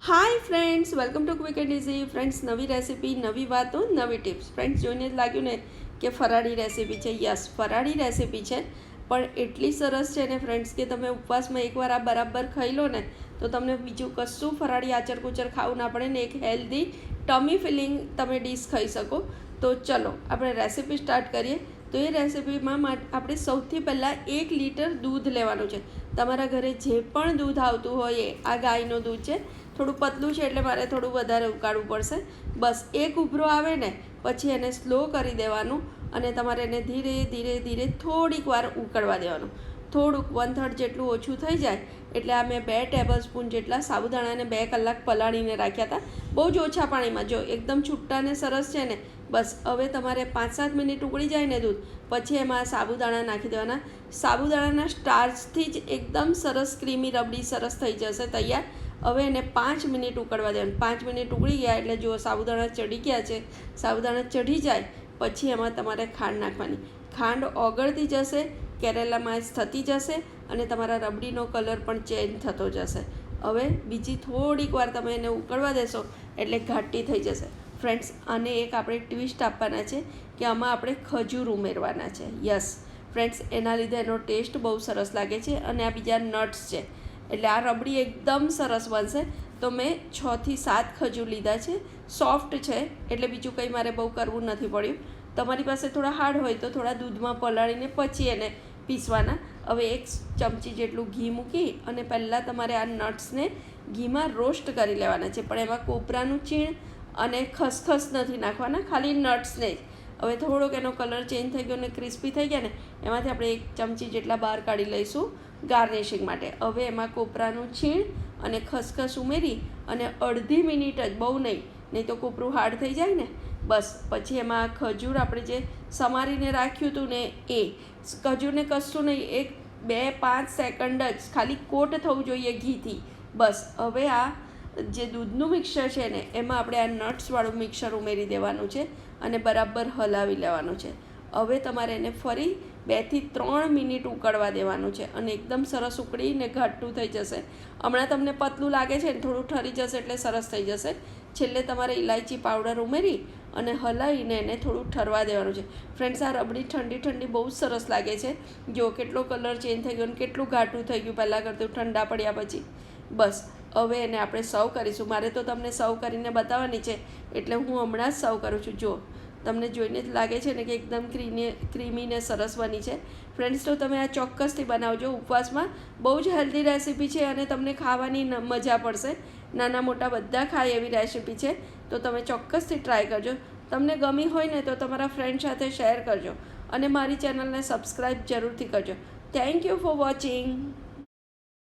Hi friends, welcome to quick and easy. Friends, નવી recipe, નવી વાતો, નવી ટિપ્સ. ફ્રેન્ડ્સ, જોઈને જ લાગ્યું ને કે ફરાળી રેસીપી છે. યસ, ફરાળી રેસીપી છે, પણ એટલી સરસ છે ને ફ્રેન્ડ્સ કે તમે ઉપવાસમાં એકવાર આ બરાબર ખાઈ લો ને તો તમને બીજું કશું ફરાળી આચર-કુચર ખાવું ના પડે ને એક હેલ્ધી ટમી ફિલિંગ તમે ડીશ ખાઈ શકો. તો ચલો આપણે રેસીપી સ્ટાર્ટ કરીએ. તો એ રેસીપીમાં આપણે સૌથી પહેલાં 1 લીટર દૂધ લેવાનું છે. તમારા ઘરે જે પણ દૂધ આવતું હોય એ, આ ગાયનું દૂધ છે, થોડું પતલું છે એટલે મારે થોડું વધારે ઉકાળવું પડશે. બસ એક ઉભરો આવે ને પછી એને સ્લો કરી દેવાનું અને તમારે એને ધીરે ધીરે ધીરે થોડીક વાર ઉકળવા દેવાનું. થોડુંક 1/3 જેટલું ઓછું થઈ જાય એટલે આ મેં 2 ટેબલ સ્પૂન જેટલા સાબુદાણાને 2 કલાક પલાળીને રાખ્યા હતા, બહુ જ ઓછા પાણીમાં. જો એકદમ છૂટા ને સરસ છે ને. બસ હવે તમારે 5-7 મિનિટ ઉકળી જાય ને દૂધ, પછી એમાં સાબુદાણા નાખી દેવાના. સાબુદાણાના સ્ટાર્ચથી જ એકદમ સરસ ક્રીમી રબડી સરસ થઈ જશે તૈયાર. હવે એને 5 મિનિટ ઉકળવા દેવાનું. 5 મિનિટ ઉકળી ગયા એટલે જો સાબુદાણા ચડી ગયા છે, સાબુદાણા ચઢી જાય પછી એમાં તમારે ખાંડ નાખવાની. ખાંડ ઓગળતી જશે, કેરેલામાઇઝ થતી જશે અને તમારા રબડીનો કલર પણ ચેન્જ થતો જશે. હવે બીજી થોડીક વાર તમે એને ઉકળવા દેશો એટલે ઘાટી થઈ જશે. ફ્રેન્ડ્સ, આને એક આપણે ટ્વિસ્ટ આપવાના છે કે આમાં આપણે ખજૂર ઉમેરવાના છે. યસ ફ્રેન્ડ્સ, એના લીધે એનો ટેસ્ટ બહુ સરસ લાગે છે અને આ બીજા નટ્સ છે એટલે આ રબડી એકદમ સરસ બનશે. તો મેં 6 થી 7 ખજૂર લીધા છે. સોફ્ટ છે એટલે બીજું કંઈ મારે બહુ કરવું નથી પડ્યું. તમારી પાસે થોડા હાર્ડ હોય તો થોડા દૂધમાં પલાળીને પછી એને પીસવાના. હવે 1 ચમચી જેટલું ઘી મૂકી અને પહેલાં તમારે આ નટ્સને ઘીમાં રોસ્ટ કરી લેવાના છે, પણ એમાં કોપરાનું ચીણ અને ખસખસ નથી નાખવાના, ખાલી નટ્સને જ. હવે થોડોક એનો કલર ચેન્જ થઈ ગયો અને ક્રિસ્પી થઈ ગયા ને એમાંથી આપણે 1 ચમચી જેટલા બહાર કાઢી લઈશું ગાર્નિશિંગ માટે. હવે એમાં કોપરાનું છીણ અને ખસખસ ઉમેરી અને અડધી મિનિટ જ, બહુ નહીં તો કોપરું હાર્ડ થઈ જાય ને. બસ પછી એમાં ખજૂર આપણે જે સમારીને રાખ્યું હતું ને એ ખજૂરને કશું નહીં, 1-2-5 સેકન્ડ જ ખાલી કોટ થવું જોઈએ ઘીથી. બસ હવે આ જે દૂધનું મિક્સર છે ને એમાં આપણે આ નટ્સવાળું મિક્સર ઉમેરી દેવાનું છે અને બરાબર હલાવી લેવાનું છે. હવે તમારે એને ફરી 2 થી 3 મિનિટ ઉકળવા દેવાનું છે અને એકદમ સરસ ઉકળીને ઘાટું થઈ જશે. હમણાં તમને પતલું લાગે છે ને, થોડું ઠરી જશે એટલે સરસ થઈ જશે. છેલ્લે તમારે ઇલાયચી પાવડર ઉમેરી અને હલાવીને એને થોડું ઠરવા દેવાનું છે. ફ્રેન્ડ્સ, આ રબડી ઠંડી ઠંડી બહુ જ સરસ લાગે છે. જો કેટલો કલર ચેન્જ થઈ ગયો અને કેટલું ઘાટું થઈ ગયું પહેલાં કરતું ઠંડા પડ્યા પછી. બસ હવે એને આપણે સર્વ કરીશું. મારે તો તમને સર્વ કરીને બતાવવાની છે એટલે હું હમણાં જ સર્વ કરું છું. જો તમને જોઈને જ લાગે છે ને કે એકદમ ક્રીમી ને સરસ બની છે. ફ્રેન્ડ્સ, તો તમે આ ચોક્કસથી બનાવજો ઉપવાસમાં. બહુ જ હેલ્ધી રેસીપી છે અને તમને ખાવાની મજા પડશે. નાના મોટા બધા ખાય એવી રેસીપી છે, તો તમે ચોક્કસથી ટ્રાય કરજો. તમને ગમી હોય ને તો તમારા ફ્રેન્ડ સાથે શેર કરજો અને મારી ચેનલને સબસ્ક્રાઈબ જરૂરથી કરજો. Thank you for watching.